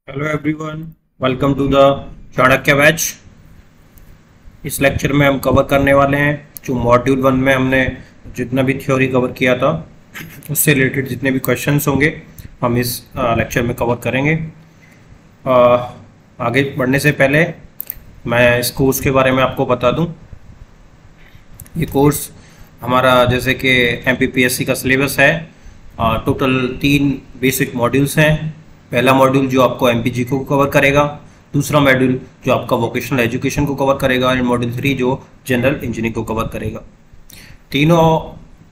Hello everyone, welcome to the Chanakya batch. इस lecture में हम कवर करने वाले हैं जो मॉड्यूल 1 में हमने जितना भी थ्योरी कवर किया था उससे रिलेटेड जितने भी क्वेश्चंस होंगे हम इस लेक्चर में कवर करेंगे। आगे बढ़ने से पहले मैं इस कोर्स के बारे में आपको बता दूं। ये कोर्स हमारा जैसे कि MPPSC का सिलेबस है। टोटल 3 बेसिक मॉड्यूल्स हैं। पहला मॉड्यूल जो आपको MPG को कवर करेगा, दूसरा मॉड्यूल जो आपका वोकेशनल एजुकेशन को कवर करेगा और मॉड्यूल 3 जो जनरल इंजीनियरिंग को कवर करेगा। तीनों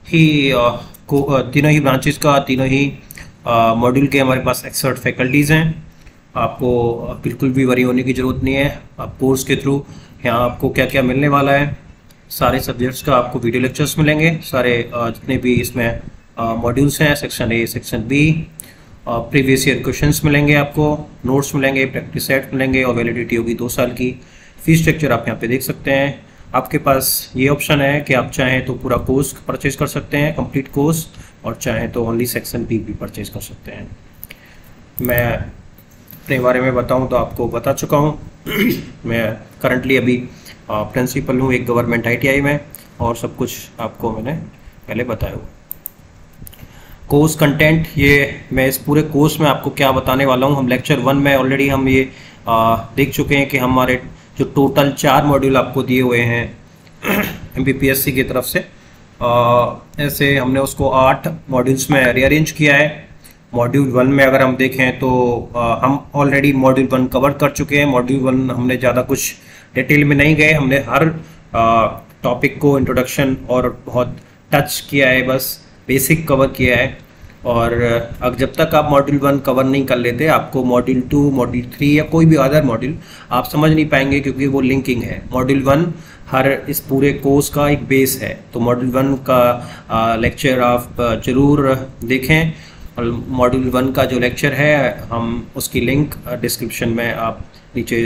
ही ब्रांचेस का तीनों ही मॉड्यूल के हमारे पास एक्सपर्ट फैकल्टीज़ हैं। आपको बिल्कुल भी वरी होने की ज़रूरत नहीं है। आप कोर्स के थ्रू यहाँ आपको क्या क्या मिलने वाला है, सारे सब्जेक्ट्स का आपको वीडियो लेक्चर्स मिलेंगे। सारे जितने भी इसमें मॉड्यूल्स हैं, section A, section B, previous year questions मिलेंगे, आपको नोट्स मिलेंगे, प्रैक्टिस सेट मिलेंगे और वैलिडिटी होगी 2 साल की। फीस स्ट्रक्चर आप यहाँ पे देख सकते हैं। आपके पास ये ऑप्शन है कि आप चाहें तो पूरा कोर्स परचेज कर सकते हैं, कंप्लीट कोर्स, और चाहें तो ओनली सेक्शन बी भी परचेज कर सकते हैं। मैं अपने बारे में बताऊं तो आपको बता चुका हूं। मैं करंटली अभी प्रिंसिपल हूं एक गवर्नमेंट ITI में, और सब कुछ आपको मैंने पहले बताया हुआ। कोर्स कंटेंट, ये मैं इस पूरे कोर्स में आपको क्या बताने वाला हूँ। हम लेक्चर 1 में ऑलरेडी हम ये देख चुके हैं कि हमारे जो टोटल 4 मॉड्यूल आपको दिए हुए हैं MPPSC की तरफ से, ऐसे हमने उसको 8 मॉड्यूल्स में रीअरेंज किया है। मॉड्यूल 1 में अगर हम देखें तो हम ऑलरेडी मॉड्यूल 1 कवर कर चुके हैं। मॉड्यूल 1 हमने ज़्यादा कुछ डिटेल में नहीं गए, हमने हर टॉपिक को इंट्रोडक्शन और बहुत टच किया है, बस बेसिक कवर किया है। और अब जब तक आप मॉड्यूल 1 कवर नहीं कर लेते, आपको मॉड्यूल 2, मॉड्यूल 3 या कोई भी अदर मॉड्यूल आप समझ नहीं पाएंगे, क्योंकि वो लिंकिंग है। मॉड्यूल 1 हर इस पूरे कोर्स का एक बेस है। तो मॉड्यूल 1 का लेक्चर आप ज़रूर देखें। और मॉड्यूल 1 का जो लेक्चर है हम उसकी लिंक डिस्क्रिप्शन में आप नीचे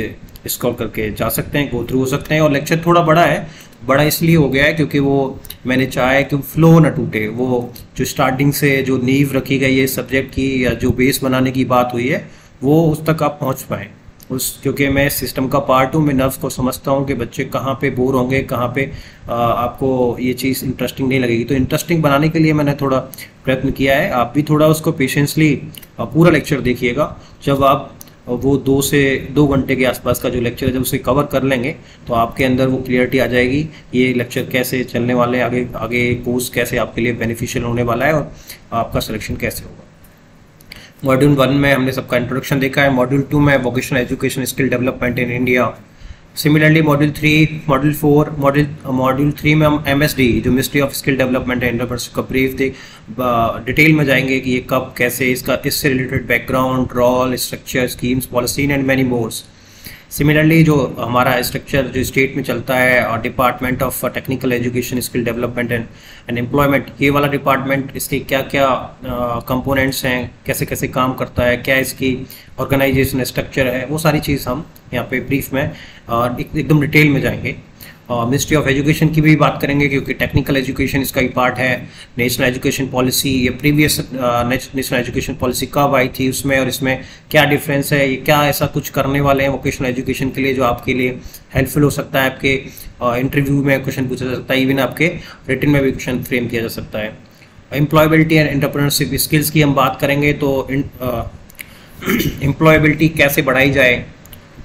स्क्रॉल करके जा सकते हैं, गो थ्रू हो सकते हैं। और लेक्चर थोड़ा बड़ा है, बड़ा इसलिए हो गया है क्योंकि वो मैंने चाहा है कि फ्लो ना टूटे। वो जो स्टार्टिंग से जो नींव रखी गई है सब्जेक्ट की, या जो बेस बनाने की बात हुई है, वो उस तक आप पहुंच पाएँ क्योंकि मैं सिस्टम का पार्ट हूँ। मैं नर्व्स को समझता हूँ कि बच्चे कहाँ पे बोर होंगे, कहाँ पे आपको ये चीज़ इंटरेस्टिंग नहीं लगेगी। तो इंटरेस्टिंग बनाने के लिए मैंने थोड़ा प्रयत्न किया है। आप भी थोड़ा उसको पेशेंसली पूरा लेक्चर देखिएगा। जब आप वो 2 से 2 घंटे के आसपास का जो लेक्चर है, जब उसे कवर कर लेंगे तो आपके अंदर वो क्लियरिटी आ जाएगी, ये लेक्चर कैसे चलने वाले हैं, आगे आगे कोर्स कैसे आपके लिए बेनिफिशियल होने वाला है और आपका सिलेक्शन कैसे होगा। मॉड्यूल 1 में हमने सबका इंट्रोडक्शन देखा है। मॉड्यूल 2 में vocational education skill development in India. Similarly module 3, module 4, module 3 में हम MSD जो ministry of skill development and entrepreneurship का ब्रीफ डिटेल में जाएंगे कि ये कब, कैसे, इससे related background, role, structure, schemes, policy and many mores. Similarly जो हमारा स्ट्रक्चर जो स्टेट में चलता है, और department of technical education skill development and employment, ये वाला डिपार्टमेंट, इसके क्या क्या कंपोनेंट्स हैं, कैसे कैसे काम करता है, क्या इसकी ऑर्गेनाइजेशन स्ट्रक्चर है, वो सारी चीज़ हम यहाँ पे ब्रीफ में एकदम डिटेल में जाएंगे। मिनिस्ट्री ऑफ एजुकेशन की भी बात करेंगे क्योंकि टेक्निकल एजुकेशन इसका ही पार्ट है। नेशनल एजुकेशन पॉलिसी, ये प्रीवियस नेशनल एजुकेशन पॉलिसी कब आई थी, उसमें और इसमें क्या डिफरेंस है, ये क्या ऐसा कुछ करने वाले हैं वोकेशनल एजुकेशन के लिए जो आपके लिए हेल्पफुल हो सकता है। आपके इंटरव्यू में क्वेश्चन पूछा जा सकता है, इवन आपके रिटन में भी क्वेश्चन फ्रेम किया जा सकता है। एम्प्लॉयबिलिटी एंड एंटरप्रेन्योरशिप स्किल्स की हम बात करेंगे तो एम्प्लॉयबिलिटी कैसे बढ़ाई जाए,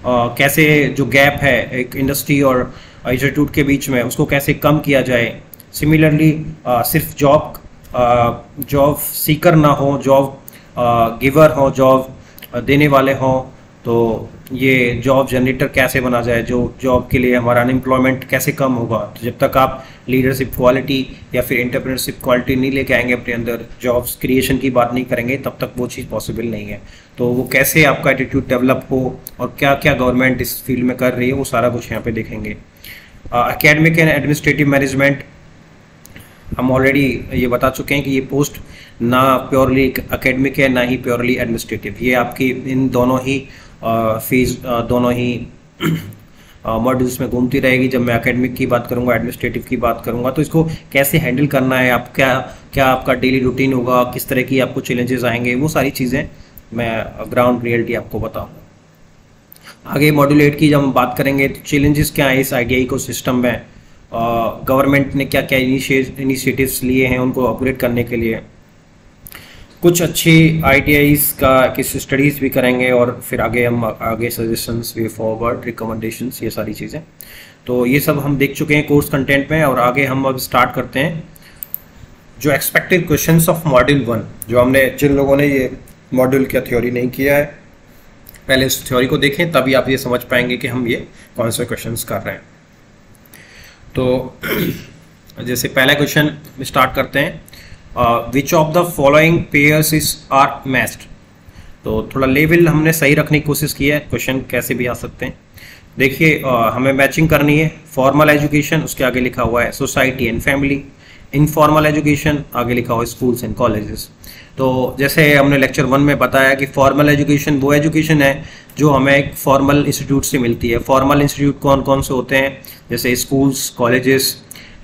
कैसे जो गैप है एक इंडस्ट्री और इंस्टीट्यूट के बीच में, उसको कैसे कम किया जाए। सिमिलरली सिर्फ जॉब सीकर ना हो, जॉब गिवर हो, जॉब देने वाले हों, तो ये जॉब जनरेटर कैसे बना जाए, जो जॉब के लिए हमारा अनएम्प्लॉयमेंट कैसे कम होगा। तो जब तक आप लीडरशिप क्वालिटी या फिर एंटरप्रेन्योरशिप क्वालिटी नहीं लेके आएंगे अपने अंदर, जॉब्स क्रिएशन की बात नहीं करेंगे, तब तक वो चीज़ पॉसिबल नहीं है। तो वो कैसे आपका एटीट्यूड डेवलप हो और क्या क्या गवर्नमेंट इस फील्ड में कर रही है, वो सारा कुछ यहाँ पे देखेंगे। एकेडमिक एंड एडमिनिस्ट्रेटिव मैनेजमेंट, हम ऑलरेडी ये बता चुके हैं कि ये पोस्ट ना प्योरली एकेडमिक है, ना ही प्योरली एडमिनिस्ट्रेटिव। ये आपकी इन दोनों ही फीस दोनों ही मॉड्यूल्स में घूमती रहेगी। जब मैं एकेडमिक की बात करूंगा, एडमिनिस्ट्रेटिव की बात करूंगा, तो इसको कैसे हैंडल करना है, आप क्या क्या आपका डेली रूटीन होगा, किस तरह की आपको चैलेंजेस आएंगे, वो सारी चीज़ें मैं ग्राउंड रियलिटी आपको बताऊंगा। आगे मॉड्यूल 8 की जब हम बात करेंगे तो चैलेंजेस क्या है इस आईटीआई को सिस्टम में, गवर्नमेंट ने क्या क्या इनिशिएटिव्स लिए हैं उनको अपग्रेड करने के लिए, कुछ अच्छी आईटीआईज का किस स्टडीज़ भी करेंगे, और फिर आगे सजेशंस, वे फॉरवर्ड, रिकमेंडेशंस, ये सारी चीज़ें। तो ये सब हम देख चुके हैं कोर्स कंटेंट में, और आगे हम अब स्टार्ट करते हैं जो एक्सपेक्टेड क्वेश्चंस ऑफ मॉड्यूल 1। जो हमने, जिन लोगों ने ये मॉड्यूल का थ्योरी नहीं किया है, पहले उस थ्योरी को देखें, तभी आप ये समझ पाएंगे कि हम ये कौन से क्वेश्चंस कर रहे हैं। तो जैसे पहला क्वेश्चन स्टार्ट करते हैं, which of the following pairs is are matched. तो थोड़ा लेवल हमने सही रखने की कोशिश की है, क्वेश्चन कैसे भी आ सकते हैं। देखिए हमें मैचिंग करनी है, फॉर्मल एजुकेशन, उसके आगे लिखा हुआ है society and family, informal education, आगे लिखा हुआ है स्कूल्स एंड कॉलेजेस। तो जैसे हमने लेक्चर 1 में बताया कि फॉर्मल एजुकेशन वो एजुकेशन है जो हमें एक फॉर्मल इंस्टीट्यूट से मिलती है। फॉर्मल इंस्टीट्यूट कौन कौन से होते हैं, जैसे स्कूल्स, कॉलेजेस,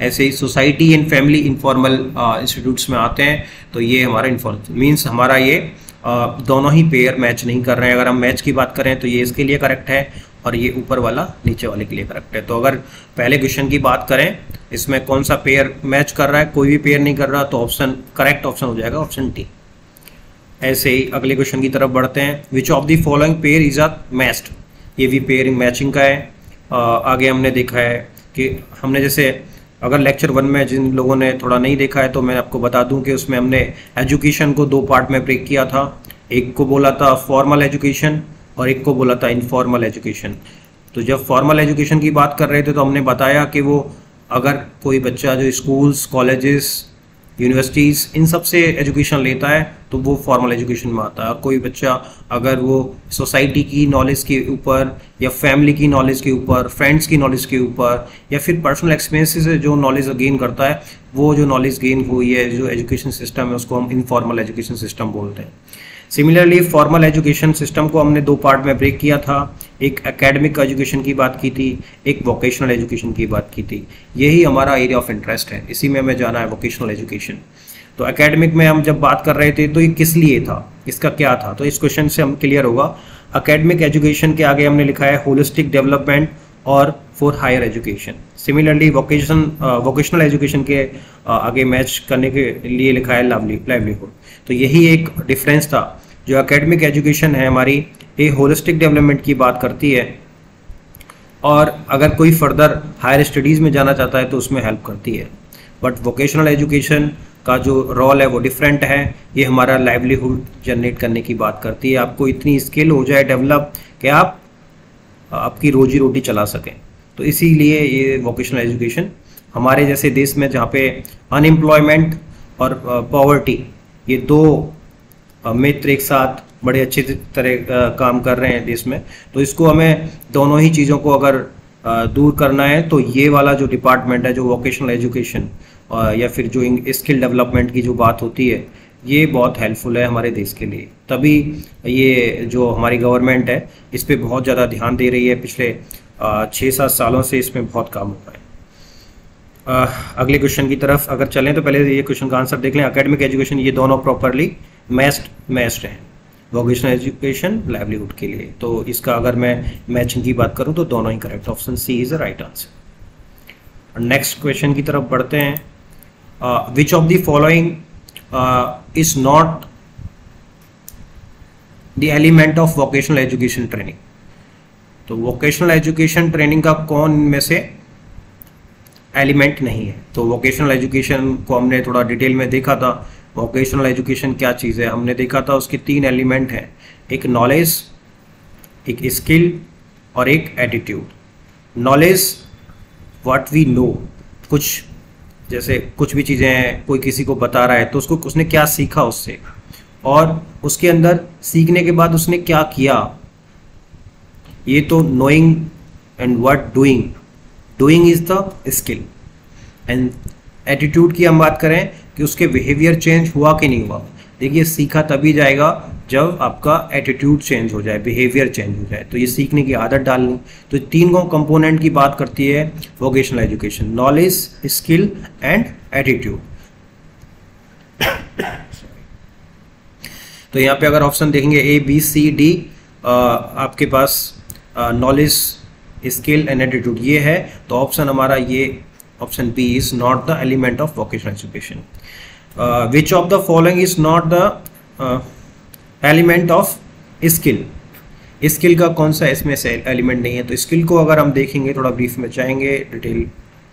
ऐसे ही society and family informal institutes में आते हैं। तो ये हमारा इनफॉर्मल मीन्स हमारा ये दोनों ही पेयर मैच नहीं कर रहे हैं। अगर हम मैच की बात करें तो ये इसके लिए करेक्ट है, और ये ऊपर वाला नीचे वाले के लिए करेक्ट है। तो अगर पहले क्वेश्चन की बात करें, इसमें कौन सा पेयर मैच कर रहा है, कोई भी पेयर नहीं कर रहा, तो ऑप्शन करेक्ट ऑप्शन हो जाएगा ऑप्शन डी। ऐसे ही अगले क्वेश्चन की तरफ बढ़ते हैं, which of the following pair is a matched. ये भी पेयरिंग मैचिंग का है। आगे हमने देखा है कि हमने जैसे, अगर लेक्चर 1 में जिन लोगों ने थोड़ा नहीं देखा है तो मैं आपको बता दूं कि उसमें हमने एजुकेशन को 2 पार्ट में ब्रेक किया था। एक को बोला था फॉर्मल एजुकेशन और एक को बोला था इनफॉर्मल एजुकेशन। तो जब फॉर्मल एजुकेशन की बात कर रहे थे तो हमने बताया कि वो अगर कोई बच्चा जो स्कूल्स, कॉलेजेस, यूनिवर्सिटीज़, इन सब से एजुकेशन लेता है तो वो फॉर्मल एजुकेशन में आता है। और कोई बच्चा अगर वो सोसाइटी की नॉलेज के ऊपर, या फैमिली की नॉलेज के ऊपर, फ्रेंड्स की नॉलेज के ऊपर, या फिर पर्सनल एक्सपीरियंस से जो नॉलेज गेन करता है, वो जो नॉलेज गेन हुई है, जो एजुकेशन सिस्टम है, उसको हम इनफॉर्मल एजुकेशन सिस्टम बोलते हैं। सिमिलरली फॉर्मल एजुकेशन सिस्टम को हमने 2 पार्ट में ब्रेक किया था। एक एकेडमिक एजुकेशन की बात की थी, एक वोकेशनल एजुकेशन की बात की थी। यही हमारा एरिया ऑफ इंटरेस्ट है, इसी में हमें जाना है, वोकेशनल एजुकेशन। तो एकेडमिक में हम जब बात कर रहे थे तो ये किस लिए था, इसका क्या था, तो इस क्वेश्चन से हम क्लियर होगा। एकेडमिक एजुकेशन के आगे हमने लिखा है होलिस्टिक डेवलपमेंट और for higher education. Similarly vocational education के आगे मैच करने के लिए लिखा है लाइवलीहुड। तो यही एक डिफरेंस था। जो एकेडमिक एजुकेशन है हमारी, ये होलिस्टिक डेवलपमेंट की बात करती है, और अगर कोई फर्दर हायर स्टडीज़ में जाना चाहता है तो उसमें हेल्प करती है। बट वोकेशनल एजुकेशन का जो रोल है वो डिफरेंट है, ये हमारा लाइवलीहुड जनरेट करने की बात करती है। आपको इतनी स्किल हो जाए डेवलप कि आप आपकी रोजी रोटी चला सकें। तो इसीलिए ये वोकेशनल एजुकेशन हमारे जैसे देश में, जहाँ पे अनएम्प्लॉयमेंट और पॉवर्टी, ये 2 मित्र एक साथ बड़े अच्छे तरह काम कर रहे हैं देश में, तो इसको हमें दोनों ही चीज़ों को अगर दूर करना है तो ये वाला जो डिपार्टमेंट है, जो वोकेशनल एजुकेशन या फिर जो स्किल डेवलपमेंट की जो बात होती है, ये बहुत हेल्पफुल है हमारे देश के लिए। तभी ये जो हमारी गवर्नमेंट है इस पर बहुत ज़्यादा ध्यान दे रही है। पिछले 6-7 सालों से इसमें बहुत काम हुआ है। अगले क्वेश्चन की तरफ अगर चलें तो पहले ये क्वेश्चन का आंसर देख लें। एकेडमिक एजुकेशन, ये दोनों प्रॉपरली मैच्ड हैं वोकेशनल एजुकेशन लाइवलीहुड के लिए। तो इसका अगर मैं मैचिंग की बात करूं तो दोनों ही correct, option C is the right answer. Next question की तरफ बढ़ते हैं, which of the following is not the element of vocational education training. तो वोकेशनल एजुकेशन ट्रेनिंग का कौन में से एलिमेंट नहीं है। तो वोकेशनल एजुकेशन को हमने थोड़ा डिटेल में देखा था। वोकेशनल एजुकेशन क्या चीज़ है हमने देखा था, उसके 3 एलिमेंट हैं, एक नॉलेज, एक स्किल और एक attitude. Knowledge, what we know, कुछ जैसे कुछ भी चीज़ें हैं, कोई किसी को बता रहा है तो उसने क्या सीखा उससे, और उसके अंदर सीखने के बाद उसने क्या किया, ये तो knowing and what doing is the skill. And attitude की हम बात करें कि उसके बिहेवियर चेंज हुआ कि नहीं हुआ। देखिए सीखा तभी जाएगा जब आपका एटीट्यूड चेंज हो जाए, बिहेवियर चेंज हो जाए, तो ये सीखने की आदत डालनी। तो 3 कंपोनेंट की बात करती है vocational education, knowledge, skill and attitude. तो यहाँ पे अगर ऑप्शन देखेंगे A B C D, आपके पास नॉलेज, स्किल एंड एटीट्यूड ये है, तो ऑप्शन हमारा ये option B is not the element of vocational education. Which of the following is not the element of skill, skill का कौन सा इसमें से एलिमेंट नहीं है। तो स्किल को अगर हम देखेंगे, थोड़ा ब्रीफ में जाएंगे, डिटेल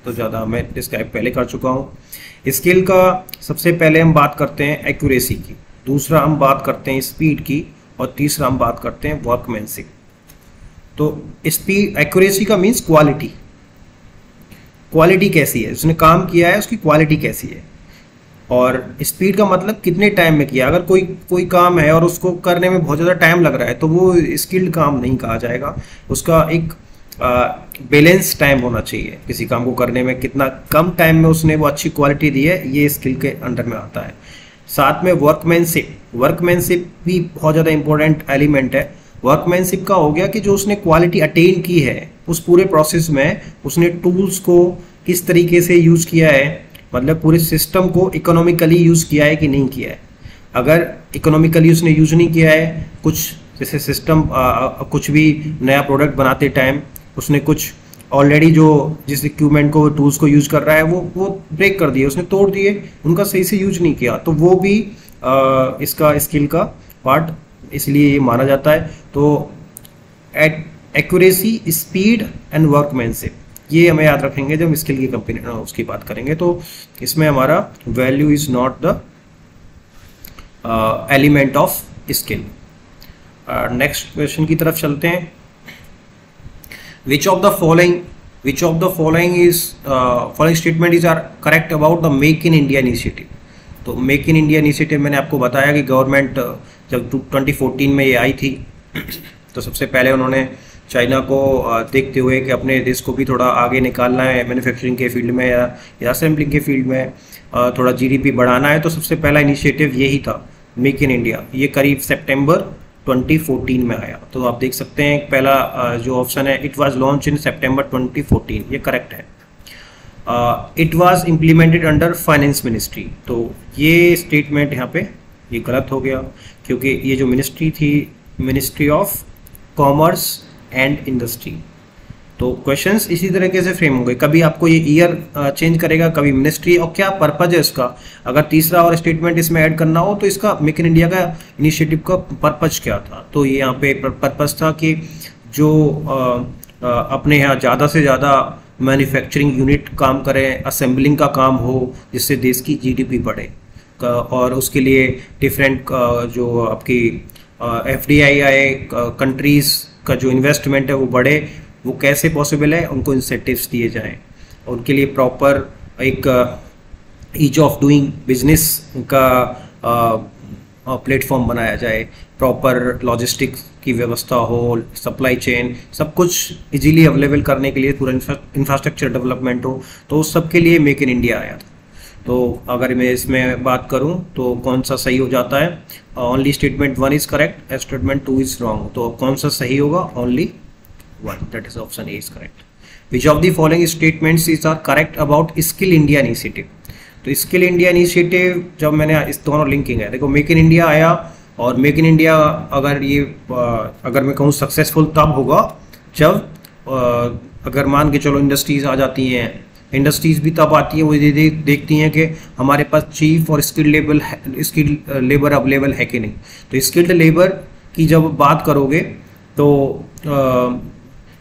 तो ज़्यादा मैं डिस्क्राइब पहले कर चुका हूँ। स्किल का सबसे पहले हम बात करते हैं एक्यूरेसी की, दूसरा हम बात करते हैं स्पीड की, और तीसरा हम बात करते हैं वर्कमैनशिप। तो स्पीड, एक्यूरेसी का मीन्स क्वालिटी, क्वालिटी कैसी है, उसने काम किया है उसकी क्वालिटी कैसी है। और स्पीड का मतलब कितने टाइम में किया। अगर कोई काम है और उसको करने में बहुत ज़्यादा टाइम लग रहा है तो वो स्किल्ड काम नहीं कहा जाएगा, उसका एक बैलेंस टाइम होना चाहिए। किसी काम को करने में कितना कम टाइम में उसने वो अच्छी क्वालिटी दी है, ये स्किल के अंडर में आता है। साथ में वर्कमैनशिप, वर्कमैनशिप भी बहुत ज़्यादा इंपॉर्टेंट एलिमेंट है। वर्कमैनशिप का हो गया कि जो उसने क्वालिटी अटेन की है उस पूरे प्रोसेस में, उसने टूल्स को किस तरीके से यूज़ किया है, मतलब पूरे सिस्टम को इकोनॉमिकली यूज़ किया है कि नहीं किया है। अगर इकोनॉमिकली उसने यूज़ नहीं किया है, कुछ जैसे सिस्टम कुछ भी नया प्रोडक्ट बनाते टाइम उसने कुछ ऑलरेडी जो जिस इक्विपमेंट को, टूल्स को यूज़ कर रहा है वो ब्रेक कर दिए, उसने तोड़ दिए, उनका सही से यूज नहीं किया, तो वो भी इसका स्किल का पार्ट इसलिए ये माना जाता है। तो एक्यूरेसी, स्पीड एंड वर्कमैनशिप, ये हमें याद रखेंगे जब स्किल की कंपनी उसकी बात करेंगे। तो इसमें हमारा value is not the element of skill. Next question की तरफ चलते हैं। Which of the following statement is are correct about the make in India initiative. तो मेक इन इंडिया इनिशिएटिव मैंने आपको बताया कि गवर्नमेंट जब 2014 में ये आई थी तो सबसे पहले उन्होंने चाइना को देखते हुए कि अपने देश को भी थोड़ा आगे निकालना है मैन्युफैक्चरिंग के फील्ड में या असेंबलिंग के फील्ड में, थोड़ा जीडीपी बढ़ाना है, तो सबसे पहला इनिशिएटिव यही था मेक इन इंडिया। ये करीब सितंबर 2014 में आया। तो आप देख सकते हैं पहला जो ऑप्शन है, इट वाज लॉन्च इन सितंबर 2014, ये करेक्ट है। It was implemented under finance ministry, तो ये स्टेटमेंट यहाँ पे ये गलत हो गया, क्योंकि ये जो मिनिस्ट्री थी, ministry of commerce and industry. तो क्वेश्चंस इसी तरीके से फ्रेम होंगे, कभी आपको ये ईयर चेंज करेगा, कभी मिनिस्ट्री, और क्या पर्पज है इसका। अगर तीसरा और स्टेटमेंट इसमें ऐड करना हो तो इसका मेक इन इंडिया का इनिशिएटिव का पर्पज क्या था। तो ये यहाँ पे पर्पज था कि जो अपने यहाँ ज़्यादा से ज़्यादा मैन्युफैक्चरिंग यूनिट काम करें, असेंबलिंग का काम हो, जिससे देश की जीडीपी बढ़े, और उसके लिए डिफरेंट जो आपकी एफडीआई आए, कंट्रीज़ का जो इन्वेस्टमेंट है वो बढ़े, वो कैसे पॉसिबल है, उनको इंसेंटिव्स दिए जाएं, उनके लिए प्रॉपर एक ईज ऑफ डूइंग बिजनेस का प्लेटफॉर्म बनाया जाए, प्रॉपर लॉजिस्टिक्स की व्यवस्था हो, सप्लाई चेन सब कुछ इजीली अवेलेबल करने के लिए पूरा इंफ्रास्ट्रक्चर डेवलपमेंट हो, तो उस सब के लिए मेक इन इंडिया आया था। तो अगर मैं इसमें बात करूं तो कौन सा सही हो जाता है, only statement 1 is correct, statement 2 is wrong. तो कौन सा सही होगा, only 1, that is option A is correct. Which of the following statements is are correct about skill India initiative. तो स्किल इंडिया इनिशिएटिव, जब मैंने इस दोनों लिंकिंग है, देखो मेक इन इंडिया आया, और मेक इन इंडिया अगर मैं कहूँ सक्सेसफुल तब होगा जब अगर मान के चलो इंडस्ट्रीज आ जाती हैं, इंडस्ट्रीज भी तब आती है वो देखती हैं कि हमारे पास चीफ और स्किल्ड लेबर अवेलेबल है कि नहीं। तो स्किल्ड लेबर की जब बात करोगे तो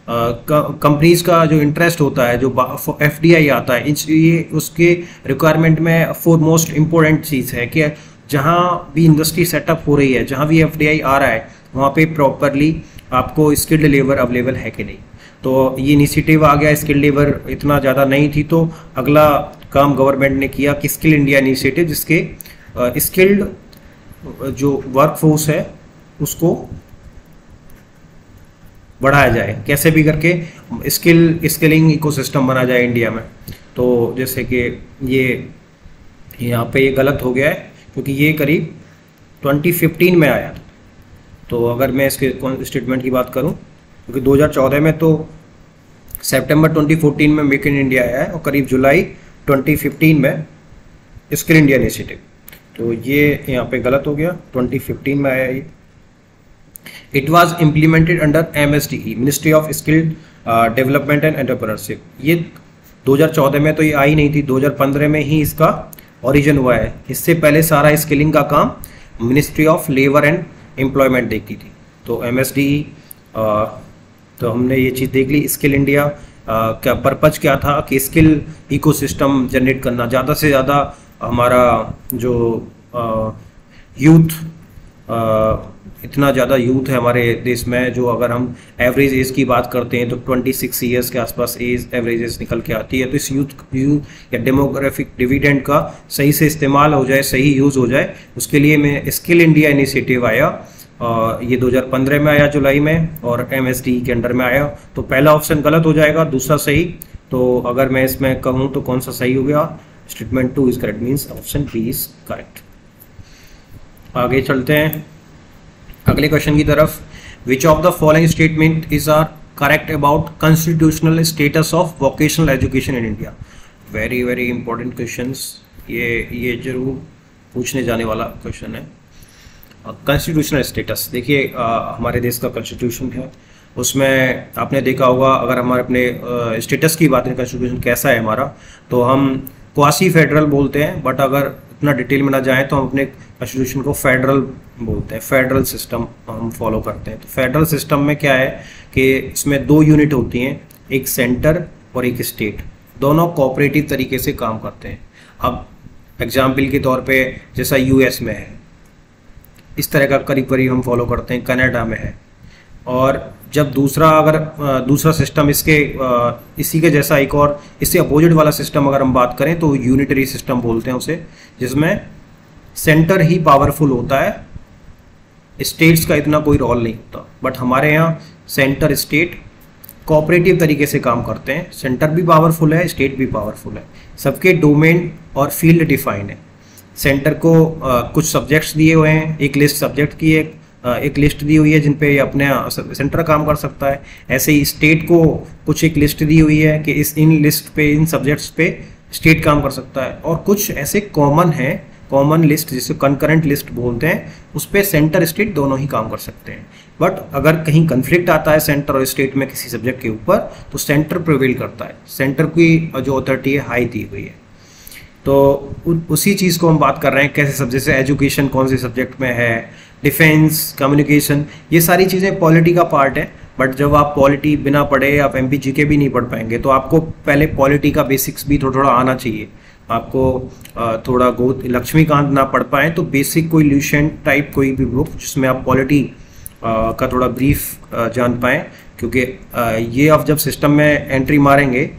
कंपनीज का जो इंटरेस्ट होता है, जो एफडीआई आता है, ये उसके रिक्वायरमेंट में फोरमोस्ट इम्पोर्टेंट चीज़ है कि जहाँ भी इंडस्ट्री सेटअप हो रही है, जहाँ भी एफडीआई आ रहा है, वहाँ पे प्रॉपरली आपको स्किल्ड लेबर अवेलेबल है कि नहीं। तो ये इनिशिएटिव आ गया, स्किल्ड लेबर इतना ज़्यादा नहीं थी, तो अगला काम गवर्नमेंट ने किया कि स्किल इंडिया इनिशिएटिव, जिसके स्किल्ड जो वर्कफोर्स है उसको बढ़ाया जाए, कैसे भी करके स्किलिंग इकोसिस्टम बना जाए इंडिया में। तो जैसे कि ये यहाँ पे ये गलत हो गया है, क्योंकि ये करीब 2015 में आया। तो अगर मैं इसके स्टेटमेंट की बात करूँ, क्योंकि 2014 में तो सितंबर 2014 में मेक इन इंडिया आया है, और करीब जुलाई 2015 में स्किल इंडिया इनिशिएटिव। तो ये यहाँ पे गलत हो गया, 2015 में आया ये। It was implemented under MSDE, ministry of skill development and entrepreneurship. ये 2014 में तो ये आई नहीं थी, 2015 में ही इसका ओरिजिन हुआ है। इससे पहले सारा स्किलिंग का काम ministry of labour and employment देखती थी। तो MSDE, तो हमने ये चीज़ देख ली। स्किल इंडिया क्या पर्पज क्या था कि स्किल इकोसिस्टम जनरेट करना, ज़्यादा से ज़्यादा हमारा जो यूथ, इतना ज़्यादा यूथ है हमारे देश में, जो अगर हम एवरेज एज की बात करते हैं तो 26 ईयर्स के आसपास एज एवरेज एज निकल के आती है। तो इस यूथ या डेमोग्राफिक डिविडेंड का सही से इस्तेमाल हो जाए, सही यूज़ हो जाए, उसके लिए मैं स्किल इंडिया इनिशिएटिव आया। ये 2015 में आया जुलाई में, और MSDE के अंडर में आया। तो पहला ऑप्शन गलत हो जाएगा, दूसरा सही। तो अगर मैं इसमें कहूँ तो कौन सा सही हो गया? Statement 2 is correct, means option B is correct. आगे चलते हैं अगले क्वेश्चन की तरफ। Which of the following statement is are correct about constitutional status of vocational education in India? Very very important questions, ये जरूर पूछने जाने वाला क्वेश्चन है। कॉन्स्टिट्यूशनल स्टेटस, देखिए हमारे देश का कॉन्स्टिट्यूशन है, उसमें आपने देखा होगा, अगर हमारे अपने स्टेटस की बात करें कॉन्स्टिट्यूशन कैसा है हमारा, तो हम क्वासी फेडरल बोलते हैं, बट अगर इतना डिटेल में ना जाएं तो हम अपने कॉन्स्टिट्यूशन को फेडरल बोलते हैं। फेडरल सिस्टम हम फॉलो करते हैं। तो फेडरल सिस्टम में क्या है कि इसमें 2 यूनिट होती हैं, एक सेंटर और एक स्टेट, दोनों कोऑपरेटिव तरीके से काम करते हैं। अब एग्जाम्पल के तौर पे जैसा US में है, इस तरह का करीब करीब हम फॉलो करते हैं, कनाडा में है। और जब दूसरा सिस्टम इसी के जैसा एक और इससे अपोजिट वाला सिस्टम अगर हम बात करें तो यूनिटरी सिस्टम बोलते हैं उसे, जिसमें सेंटर ही पावरफुल होता है, स्टेट्स का इतना कोई रोल नहीं होता। बट हमारे यहाँ सेंटर स्टेट कोऑपरेटिव तरीके से काम करते हैं, सेंटर भी पावरफुल है, स्टेट भी पावरफुल है, सबके डोमेन और फील्ड डिफाइन है। सेंटर को कुछ सब्जेक्ट्स दिए हुए हैं, एक लिस्ट सब्जेक्ट की एक लिस्ट दी हुई है जिन पे अपने सेंटर काम कर सकता है। ऐसे ही स्टेट को कुछ एक लिस्ट दी हुई है कि इन लिस्ट पे, इन सब्जेक्ट्स पे स्टेट काम कर सकता है। और कुछ ऐसे कॉमन है, कॉमन लिस्ट जिसे कंकरेंट लिस्ट बोलते हैं, उस पे सेंटर स्टेट दोनों ही काम कर सकते हैं। बट अगर कहीं कन्फ्लिक्ट आता है सेंटर और स्टेट में किसी सब्जेक्ट के ऊपर, तो सेंटर प्रिवेल करता है, सेंटर की जो अथॉरिटी है हाई दी हुई है। तो उसी चीज़ को हम बात कर रहे हैं, कैसे सब्जेक्ट से एजुकेशन कौन से सब्जेक्ट में है, डिफेंस, कम्युनिकेशन, ये सारी चीज़ें पॉलिटी का पार्ट है। बट जब आप पॉलिटी बिना पढ़े, आप MPGK भी नहीं पढ़ पाएंगे, तो आपको पहले पॉलिटी का बेसिक्स भी थोड़ा थोड़ा आना चाहिए। आपको थोड़ा लक्ष्मीकांत ना पढ़ पाएँ तो बेसिक कोई ल्यूशन टाइप कोई भी बुक जिसमें आप पॉलिटी का थोड़ा ब्रीफ जान पाएँ, क्योंकि ये आप जब सिस्टम में एंट्री मारेंगे,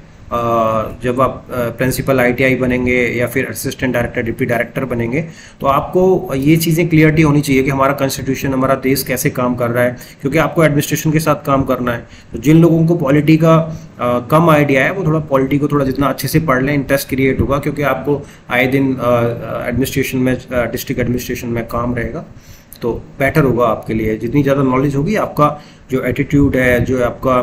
जब आप प्रिंसिपल ITI बनेंगे या फिर असिस्टेंट डायरेक्टर, डिप्टी डायरेक्टर बनेंगे, तो आपको ये चीज़ें क्लियरिटी होनी चाहिए कि हमारा कॉन्स्टिट्यूशन, हमारा देश कैसे काम कर रहा है, क्योंकि आपको एडमिनिस्ट्रेशन के साथ काम करना है। तो जिन लोगों को पॉलिटी का कम आइडिया है, वो थोड़ा पॉलिटी को थोड़ा जितना अच्छे से पढ़ लें, इंटरेस्ट क्रिएट होगा, क्योंकि आपको आए दिन एडमिनिस्ट्रेशन में, डिस्ट्रिक्ट एडमिनिस्ट्रेशन में काम रहेगा, तो बेटर होगा आपके लिए। जितनी ज़्यादा नॉलेज होगी, आपका जो एटीट्यूड है, जो आपका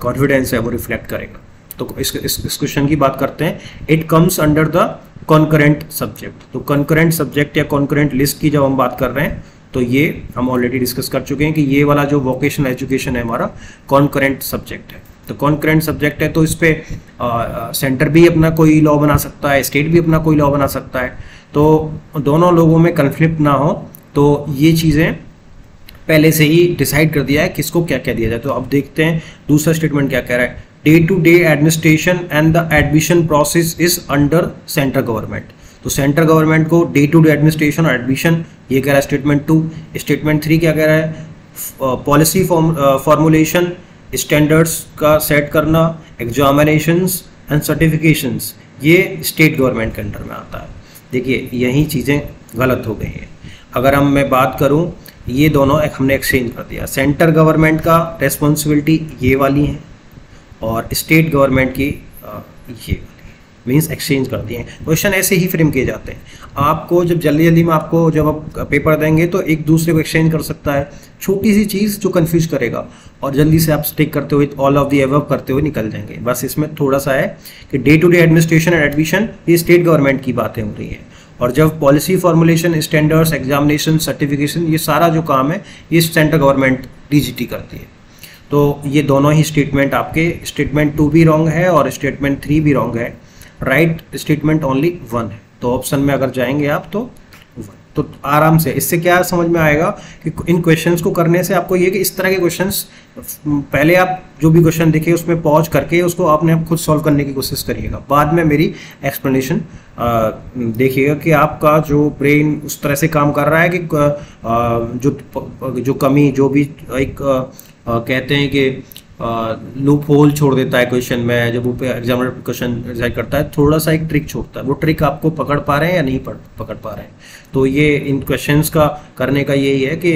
कॉन्फिडेंस है, वो रिफ्लेक्ट करेगा। तो इस क्वेश्चन की बात करते हैं। It comes under the concurrent subject. तो कॉन्करेंट सब्जेक्ट या कॉन्करेंट लिस्ट की जब हम बात कर रहे हैं, तो ये हम ऑलरेडी डिस्कस कर चुके हैं कि ये वाला जो वोकेशनल एजुकेशन है हमारा कॉन्करेंट सब्जेक्ट है। तो कॉन्करेंट सब्जेक्ट है, तो इस पे सेंटर भी अपना कोई लॉ बना सकता है, स्टेट भी अपना कोई लॉ बना सकता है। तो दोनों लोगों में कन्फ्लिक्ट ना हो, तो ये चीज़ें पहले से ही डिसाइड कर दिया है किसको क्या क्या दिया जाए। तो अब देखते हैं दूसरा स्टेटमेंट क्या कह रहा है। Day to day administration and the admission process is under central government. तो सेंट्रल गवर्नमेंट को डे टू डे एडमिनिस्ट्रेशन और एडमिशन, ये कह रहा है स्टेटमेंट 2। स्टेटमेंट 3 क्या कह रहा है? पॉलिसी फॉर्मुलेशन, स्टैंडर्ड्स का सेट करना, एग्जामिनेशंस एंड सर्टिफिकेशंस, ये स्टेट गवर्नमेंट के अंडर में आता है। देखिए यही चीज़ें गलत हो गई हैं। अगर मैं बात करूं, ये दोनों हमने एक्सचेंज कर दिया। सेंट्रल गवर्नमेंट का रेस्पॉन्सिबिलिटी ये वाली है और स्टेट गवर्नमेंट की ये वाली, मीन्स एक्सचेंज कर दिए हैं। क्वेश्चन ऐसे ही फ्रेम किए जाते हैं। आपको जब जल्दी में आपको जब आप पेपर देंगे तो एक दूसरे को एक्सचेंज कर सकता है, छोटी सी चीज़ जो कंफ्यूज करेगा, और जल्दी से आप स्टिक करते हुए ऑल ऑफ दी अबव करते हुए निकल जाएंगे। बस इसमें थोड़ा सा है कि day to day administration and admission, ये स्टेट गवर्नमेंट की बातें हो रही हैं, और जब policy formulation, standards, examination, certification, ये सारा जो काम है ये सेंट्रल गवर्नमेंट डीजीटी करती है। तो ये दोनों ही स्टेटमेंट आपके, स्टेटमेंट 2 भी रॉन्ग है और स्टेटमेंट 3 भी रॉन्ग है। राइट स्टेटमेंट ओनली 1 है। तो ऑप्शन में अगर जाएंगे आप तो 1। तो आराम से इससे क्या समझ में आएगा कि इन क्वेश्चंस को करने से आपको ये कि इस तरह के क्वेश्चंस पहले आप जो भी क्वेश्चन देखिए उसमें पॉज करके उसको आपने आप खुद सॉल्व करने की कोशिश करिएगा, बाद में मेरी एक्सप्लेनेशन देखिएगा कि आपका जो ब्रेन उस तरह से काम कर रहा है कि जो कमी, जो भी एक कहते हैं कि लूप होल छोड़ देता है क्वेश्चन में, जब वो एग्जामिनर क्वेश्चन डिसाइड करता है थोड़ा सा एक ट्रिक छोड़ता है, वो ट्रिक आपको पकड़ पा रहे हैं या नहीं पकड़ पा रहे हैं। तो ये इन क्वेश्चंस का करने का यही है कि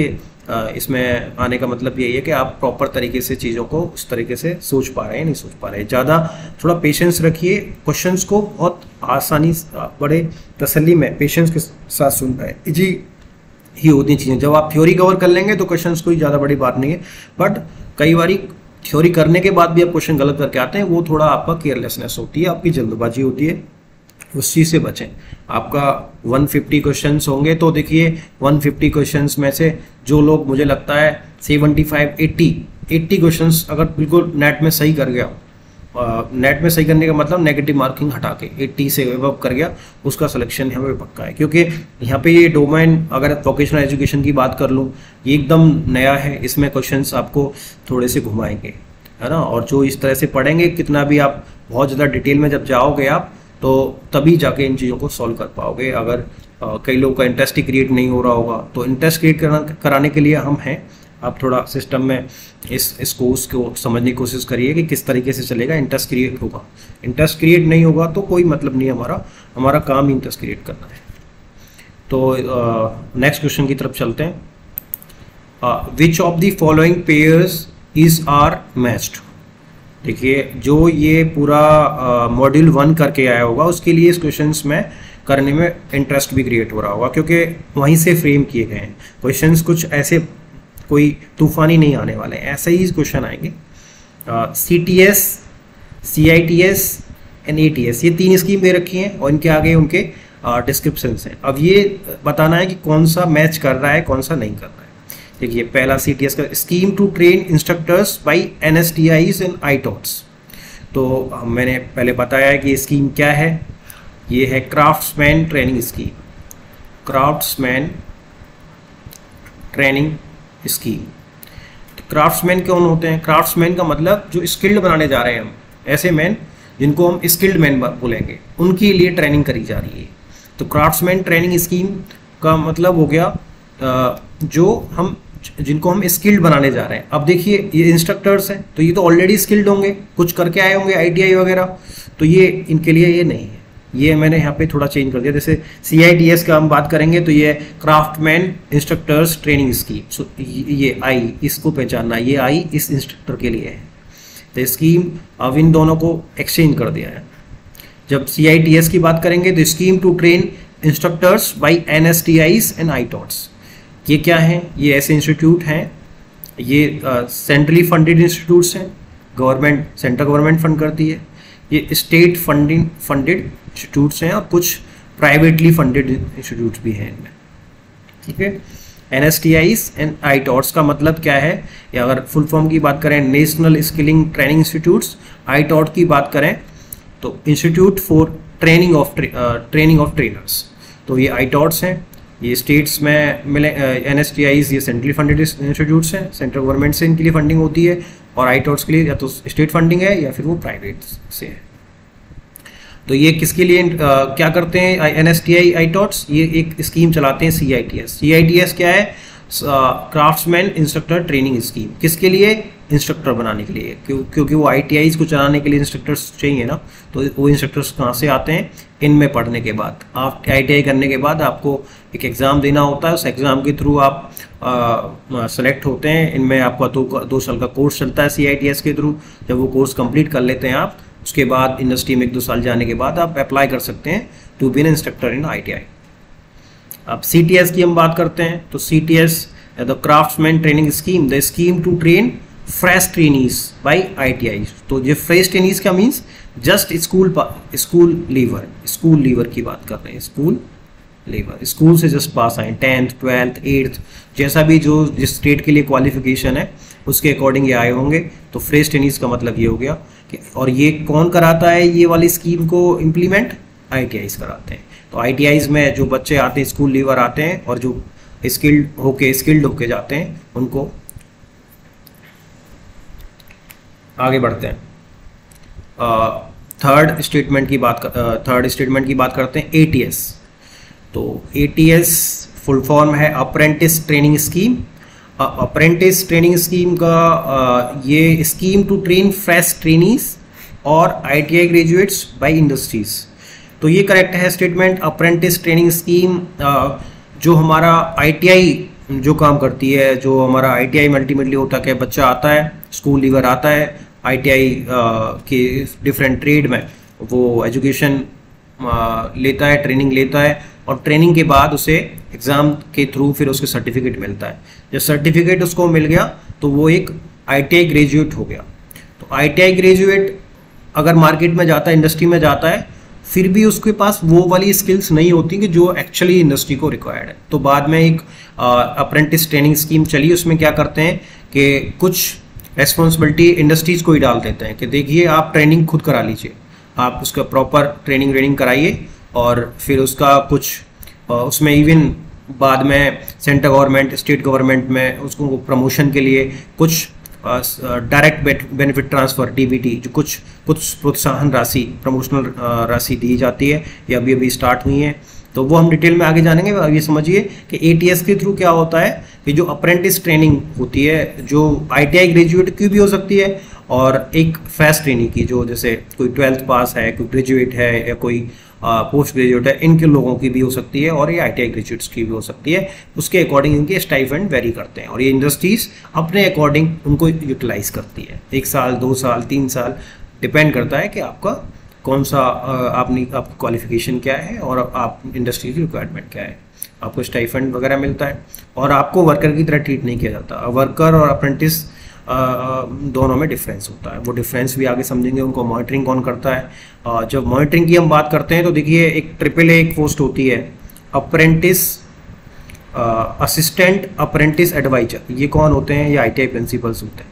इसमें आने का मतलब यही है कि आप प्रॉपर तरीके से चीज़ों को उस तरीके से सोच पा रहे हैं, नहीं सोच पा रहे हैं। ज़्यादा थोड़ा पेशेंस रखिए, क्वेश्चंस को बहुत आसानी, बड़े तसल्ली में पेशेंस के साथ सुन रहे हैं जी, ही होती चीज़ें। जब आप थ्योरी कवर कर लेंगे तो क्वेश्चंस कोई ज़्यादा बड़ी बात नहीं है, बट कई बारी थ्योरी करने के बाद भी आप क्वेश्चन गलत करके आते हैं, वो थोड़ा आपका केयरलेसनेस होती है, आपकी जल्दबाजी होती है, उस चीज़ से बचें। आपका 150 क्वेश्चंस होंगे तो देखिए 150 क्वेश्चंस में से जो लोग, मुझे लगता है 75, 80 क्वेश्चंस अगर बिल्कुल नेट में सही कर गया, नेट में सही करने का मतलब नेगेटिव मार्किंग हटा के 80 से अबव कर गया, उसका सिलेक्शन यहाँ पे पक्का है। क्योंकि यहाँ पे ये डोमेन, अगर वोकेशनल एजुकेशन की बात कर लूँ, ये एकदम नया है, इसमें क्वेश्चंस आपको थोड़े से घुमाएंगे, है ना। और जो इस तरह से पढ़ेंगे, कितना भी आप बहुत ज़्यादा डिटेल में जब जाओगे आप, तो तभी जाके इन चीज़ों को सॉल्व कर पाओगे। अगर कई लोगों का इंटरेस्ट ही क्रिएट नहीं हो रहा होगा, तो इंटरेस्ट क्रिएट कराने के लिए हम हैं। आप थोड़ा सिस्टम में इस कोर्स को समझने की कोशिश करिए कि किस तरीके से चलेगा। इंटरेस्ट क्रिएट होगा, इंटरेस्ट क्रिएट नहीं होगा तो कोई मतलब नहीं, हमारा काम ही इंटरेस्ट क्रिएट करना है। तो नेक्स्ट क्वेश्चन की तरफ चलते हैं। Which of the following pairs is are matched. देखिए, जो ये पूरा मॉड्यूल 1 करके आया होगा उसके लिए इस क्वेश्चंस में करने में इंटरेस्ट भी क्रिएट हो रहा होगा, क्योंकि वहीं से फ्रेम किए गए हैं क्वेश्चंस। कुछ ऐसे कोई तूफानी नहीं आने वाले हैं, ऐसे ही क्वेश्चन आएंगे। CTS, CITS एंड ATS, ये 3 स्कीम दे रखी हैं और इनके आगे उनके डिस्क्रिप्शन हैं। अब ये बताना है कि कौन सा मैच कर रहा है, कौन सा नहीं कर रहा है। देखिए, पहला CTS का, scheme to train instructors by NSTIs and ITOTs। तो मैंने पहले बताया है कि स्कीम क्या है। ये है craftsman training scheme, craftsman training scheme. तो क्राफ्ट्समैन कौन होते हैं? क्राफ्ट्समैन का मतलब जो स्किल्ड बनाने जा रहे हैं हम, ऐसे मैन जिनको हम स्किल्ड मैन बोलेंगे, उनके लिए ट्रेनिंग करी जा रही है। तो क्राफ्ट्समैन ट्रेनिंग स्कीम का मतलब हो गया जिनको हम स्किल्ड बनाने जा रहे हैं। अब देखिए, ये इंस्ट्रक्टर्स हैं तो ये तो ऑलरेडी स्किल्ड होंगे, कुछ करके आए होंगे ITI वगैरह, तो ये इनके लिए ये नहीं है। ये मैंने यहाँ पे थोड़ा चेंज कर दिया। जैसे CITS का हम बात करेंगे तो ये क्राफ्टमैन इंस्ट्रक्टर्स ट्रेनिंग स्कीम। सो ये I, इसको पहचानना, ये I इस इंस्ट्रक्टर के लिए है। तो स्कीम अब इन दोनों को एक्सचेंज कर दिया है। जब CITS की बात करेंगे तो scheme to train instructors by NSTIs and ITOTs। ये क्या है? ये ऐसे इंस्टीट्यूट हैं, ये सेंट्रली फंडेड इंस्टीट्यूट्स हैं, गवर्नमेंट, सेंट्रल गवर्नमेंट फंड करती है। ये स्टेट फंडेड इंस्टीट्यूट्स हैं और कुछ प्राइवेटली फंडेड इंस्टीट्यूट्स भी हैं इनमें, ठीक है। NSTIs एंड ITOTs का मतलब क्या है? या अगर फुल फॉर्म की बात करें, national skilling training institutes. ITOT की बात करें तो institute for training of trainers. तो ये ITOTs हैं, ये स्टेट्स में मिले। NSTIs ये सेंट्रली फंडेड इंस्टीट्यूट्स हैं, सेंट्रल गवर्नमेंट से इनके लिए फंडिंग होती है। और ITOTs के लिए या तो स्टेट फंडिंग है या फिर वो प्राइवेट से है। तो ये किसके लिए क्या करते हैं NSTI ITOTs? ये एक स्कीम चलाते हैं CITS। CITS क्या है? Craftsman instructor training scheme. किसके लिए? इंस्ट्रक्टर बनाने के लिए, क्योंकि वो ITIs को चलाने के लिए इंस्ट्रक्टर्स चाहिए ना। तो वो इंस्ट्रक्टर्स कहाँ से आते हैं? इनमें पढ़ने के बाद, आप ITI करने के बाद आपको एक एग्ज़ाम देना होता है। उस एग्ज़ाम के थ्रू आप सेलेक्ट होते हैं। इनमें आपका 2 साल का कोर्स चलता है CITS के थ्रू। जब वो कोर्स कंप्लीट कर लेते हैं आप, उसके बाद इंडस्ट्री में 1-2 साल जाने के बाद आप अप्लाई कर सकते हैं to be an instructor in ITI। अब CTS की हम बात करते हैं तो CTS the craftsman training scheme, the scheme to train fresh trainees by ITI। तो ये फ्रेश ट्रेनीज का मीन्स जस्ट स्कूल लीवर की बात कर रहे हैं, स्कूल लेबर, स्कूल से जस्ट पास आए, 10th 12th 8th जैसा भी जो जिस स्टेट के लिए क्वालिफिकेशन है उसके अकॉर्डिंग ये आए होंगे। तो फ्रेश ट्रेनीज का मतलब ये हो गया कि, और ये कौन कराता है ये वाली स्कीम को इम्प्लीमेंट? ITIs कराते हैं। तो ITIs में जो बच्चे आते हैं, स्कूल लीवर आते हैं और जो स्किल्ड होके जाते हैं, उनको आगे बढ़ते हैं। थर्ड स्टेटमेंट की बात करते हैं, ATS। तो ATS फुल फॉर्म है apprentice training scheme. Apprentice training scheme का ये scheme to train fresh trainees और ITI ग्रेजुएट्स बाय इंडस्ट्रीज। तो ये करेक्ट है स्टेटमेंट। अप्रेंटिस ट्रेनिंग स्कीम जो हमारा ITI जो काम करती है, जो हमारा ITI अल्टीमेटली होता है कि बच्चा आता है, स्कूल लीवर आता है ITI के डिफरेंट ट्रेड में, वो एजुकेशन लेता है, ट्रेनिंग लेता है, और ट्रेनिंग के बाद उसे एग्ज़ाम के थ्रू फिर उसके सर्टिफिकेट मिलता है। जब सर्टिफिकेट उसको मिल गया तो वो एक ITI ग्रेजुएट हो गया। तो ITI ग्रेजुएट अगर मार्केट में जाता है, इंडस्ट्री में जाता है, फिर भी उसके पास वो वाली स्किल्स नहीं होती कि जो एक्चुअली इंडस्ट्री को रिक्वायर्ड है। तो बाद में एक अप्रेंटिस ट्रेनिंग स्कीम चली, उसमें क्या करते हैं कि कुछ रेस्पॉन्सिबिलिटी इंडस्ट्रीज को ही डाल देते हैं कि देखिए आप ट्रेनिंग खुद करा लीजिए, आप उसका प्रॉपर ट्रेनिंग कराइए, और फिर उसका कुछ उसमें इवन बाद में सेंट्रल गवर्नमेंट, स्टेट गवर्नमेंट में उसको प्रमोशन के लिए कुछ डायरेक्ट बेनिफिट ट्रांसफ़र DBT, जो कुछ प्रोत्साहन राशि, प्रमोशनल राशि दी जाती है, ये अभी अभी स्टार्ट हुई है। तो वो हम डिटेल में आगे जानेंगे। अब ये समझिए कि ATS के थ्रू क्या होता है कि जो अप्रेंटिस ट्रेनिंग होती है, जो ITI ग्रेजुएट की भी हो सकती है, और एक फैस्ट ट्रेनिंग की, जो जैसे कोई 12th पास है, कोई ग्रेजुएट है, या कोई पोस्ट ग्रेजुएट है, इनके लोगों की भी हो सकती है, और ये ITI ग्रेजुएट्स की भी हो सकती है। उसके अकॉर्डिंग इनके स्टाइपेंड वेरी करते हैं, और ये इंडस्ट्रीज अपने अकॉर्डिंग उनको यूटिलाइज करती है। 1 साल 2 साल 3 साल डिपेंड करता है कि आपका कौन सा आपका क्वालिफिकेशन क्या है और आप इंडस्ट्री की रिक्वायरमेंट क्या है। आपको स्टाइपेंड वगैरह मिलता है, और आपको वर्कर की तरह ट्रीट नहीं किया जाता। वर्कर और अप्रेंटिस दोनों में डिफरेंस होता है, वो डिफरेंस भी आगे समझेंगे। उनको मॉनिटरिंग कौन करता है? जब मॉनिटरिंग की हम बात करते हैं तो देखिए एक AAA एक पोस्ट होती है, अप्रेंटिस असिस्टेंट अप्रेंटिस एडवाइजर। ये कौन होते हैं? ये ITI प्रिंसिपल्स होते हैं।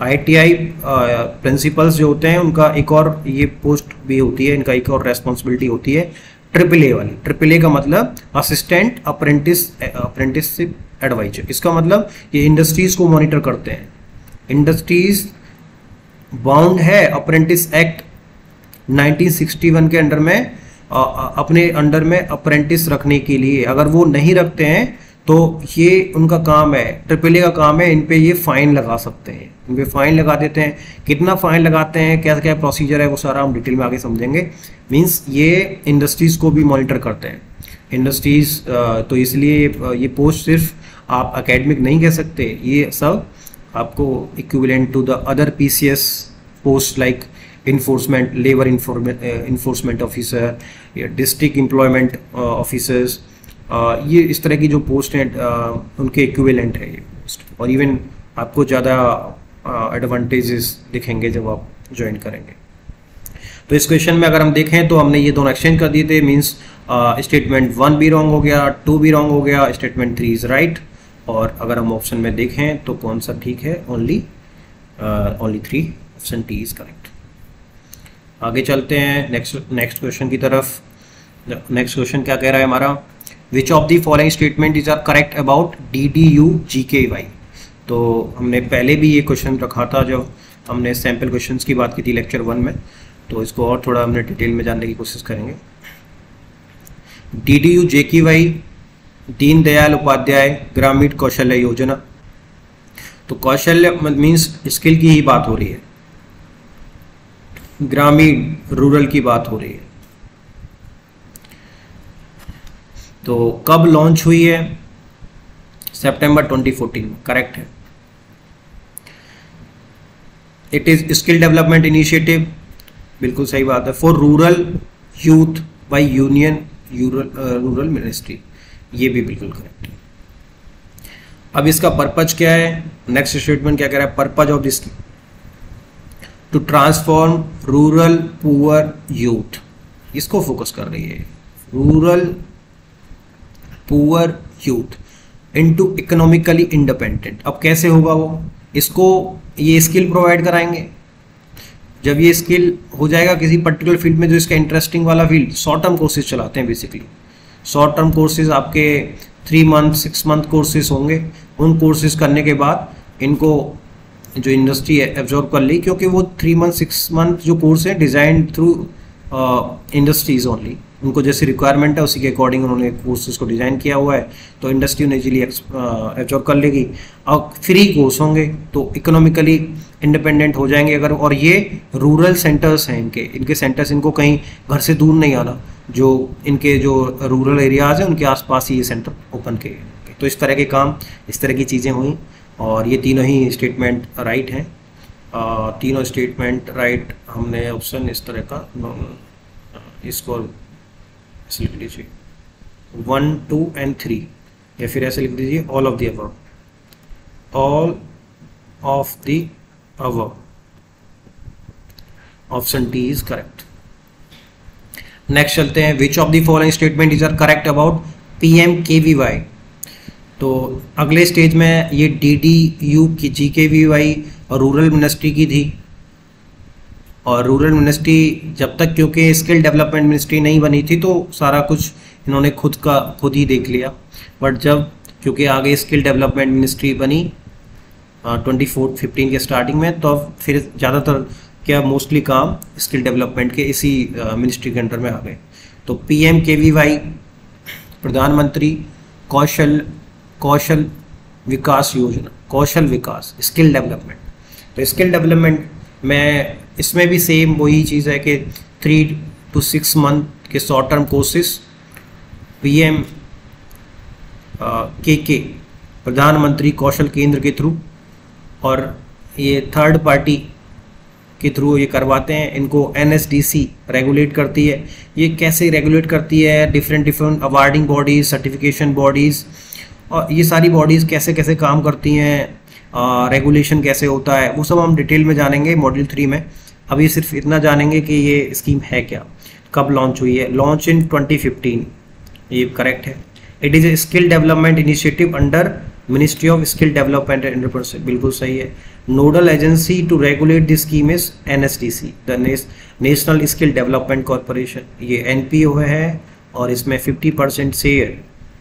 ITI प्रिंसिपल्स जो होते हैं उनका एक और ये पोस्ट भी होती है, इनका एक और रेस्पॉन्सिबिलिटी होती है AAA वाली। AAA का मतलब असिस्टेंट अप्रेंटिसशिप एडवाइजर। इसका मतलब ये इंडस्ट्रीज को मॉनिटर करते हैं। इंडस्ट्रीज बाउंड है अप्रेंटिस एक्ट 1961 के अंडर में अपने अंडर में अप्रेंटिस रखने के लिए। अगर वो नहीं रखते हैं तो ये उनका काम है, AAA का काम है, इन पे ये फाइन लगा सकते हैं, इन पे फाइन लगा देते हैं। कितना फाइन लगाते हैं, क्या क्या प्रोसीजर है, वो सारा हम डिटेल में आगे समझेंगे। मींस ये इंडस्ट्रीज को भी मॉनिटर करते हैं इंडस्ट्रीज। तो इसलिए ये पोस्ट सिर्फ आप एकेडमिक नहीं कह सकते, ये सब आपको equivalent to the other PCS post like enforcement, labour enforcement officer या डिस्ट्रिक्ट एम्प्लॉयमेंट ऑफिसर्स, ये इस तरह की जो पोस्ट हैं उनके इक्विवेलेंट है ये पोस्ट। और इवन आपको ज़्यादा एडवांटेजेस दिखेंगे जब आप ज्वाइन करेंगे। तो इस क्वेश्चन में अगर हम देखें तो हमने ये दोनों एक्सचेंज कर दिए थे। मीन्स स्टेटमेंट 1 भी रॉन्ग हो गया, 2 भी रॉन्ग हो गया, स्टेटमेंट 3 इज राइट। और अगर हम ऑप्शन में देखें तो कौन सा ठीक है? Only 3, option T is correct. आगे चलते हैं नेक्स्ट क्वेश्चन की तरफ। नेक्स्ट क्वेश्चन क्या कह रहा है हमारा? Which of the following statement is are correct about DDU GKY। तो हमने पहले भी ये क्वेश्चन रखा था जब हमने सैम्पल क्वेश्चंस की बात की थी लेक्चर 1 में, तो इसको और थोड़ा हमने डिटेल में जानने की कोशिश करेंगे। DDU GKY दीनदयाल उपाध्याय ग्रामीण कौशल्य योजना। तो कौशल्य मीन्स स्किल की ही बात हो रही है, ग्रामीण रूरल की बात हो रही है। तो कब लॉन्च हुई है? सितंबर 2014, करेक्ट है। It is skill development initiative, बिल्कुल सही बात है। For rural youth by union rural ministry, ये भी बिल्कुल करेक्ट है। अब इसका पर्पज क्या है? नेक्स्ट स्टेटमेंट क्या कह रहा है? Purpose of this to transform rural poor youth, इसको फोकस कर रही है। Rural poor youth into economically independent. अब कैसे होगा वो, इसको ये स्किल प्रोवाइड कराएंगे। जब ये स्किल हो जाएगा किसी पर्टिकुलर फील्ड में जो इसका इंटरेस्टिंग वाला फील्ड, शॉर्ट टर्म कोर्सेज चलाते हैं बेसिकली। शॉर्ट टर्म कोर्सेज आपके 3 मंथ 6 मंथ कोर्सेज होंगे। उन कोर्सेज करने के बाद इनको जो इंडस्ट्री है एब्जॉर्ब कर ली, क्योंकि वो 3 मंथ 6 मंथ जो कोर्स है डिज़ाइन थ्रू इंडस्ट्रीज ओनली। उनको जैसी रिक्वायरमेंट है उसी के अकॉर्डिंग उन्होंने कोर्सेज को डिज़ाइन किया हुआ है, तो इंडस्ट्री उन्हें इजीली एब्जॉर्ब कर लेगी। अब फ्री कोर्स होंगे तो इकोनॉमिकली इंडिपेंडेंट हो जाएंगे अगर। और ये रूरल सेंटर्स हैं इनके सेंटर्स, इनको कहीं घर से दूर नहीं आना। जो इनके जो रूरल एरियाज़ हैं उनके आसपास ही ये सेंटर ओपन किए। तो इस तरह के काम, इस तरह की चीज़ें हुई और ये तीनों ही स्टेटमेंट राइट हैं। तीनों स्टेटमेंट राइट हमने ऑप्शन इस तरह का इसको लिख लीजिए 1 2 and 3, या फिर ऐसे लिख दीजिए all of the above, all of the above. Option D is correct. Next चलते हैं, which of the following statement is are correct about PMKVY। तो अगले स्टेज में ये DDU की GKVY और रूरल मिनिस्ट्री की थी। और रूरल मिनिस्ट्री जब तक, क्योंकि स्किल डेवलपमेंट मिनिस्ट्री नहीं बनी थी तो सारा कुछ इन्होंने खुद ही देख लिया। बट जब क्योंकि आगे स्किल डेवलपमेंट मिनिस्ट्री बनी 2014-15 के स्टार्टिंग में, तो अब फिर ज़्यादातर क्या मोस्टली काम स्किल डेवलपमेंट के इसी मिनिस्ट्री के अंडर में आ गए। तो PMKVY प्रधानमंत्री कौशल विकास योजना, कौशल विकास स्किल डेवलपमेंट। तो स्किल डेवलपमेंट में इसमें भी सेम वही चीज़ है कि 3 to 6 मंथ के शॉर्ट टर्म कोर्सेस PMKK प्रधानमंत्री कौशल केंद्र के थ्रू, और ये थर्ड पार्टी के थ्रू ये करवाते हैं। इनको NSDC रेगुलेट करती है। ये कैसे रेगुलेट करती है, different awarding bodies, certification bodies, और ये सारी बॉडीज़ कैसे कैसे काम करती हैं, रेगुलेशन कैसे होता है, वो सब हम डिटेल में जानेंगे मॉड्यूल 3 में। अभी सिर्फ इतना जानेंगे कि ये स्कीम है क्या, कब लॉन्च हुई है। लॉन्च इन 2015, ये करेक्ट है। It is a skill development initiative under ministry of skill development and entrepreneurship, बिल्कुल सही है। Nodal agency to regulate the scheme is NSDC, the national skill development corporation. ये NPO है और इसमें 50% शेयर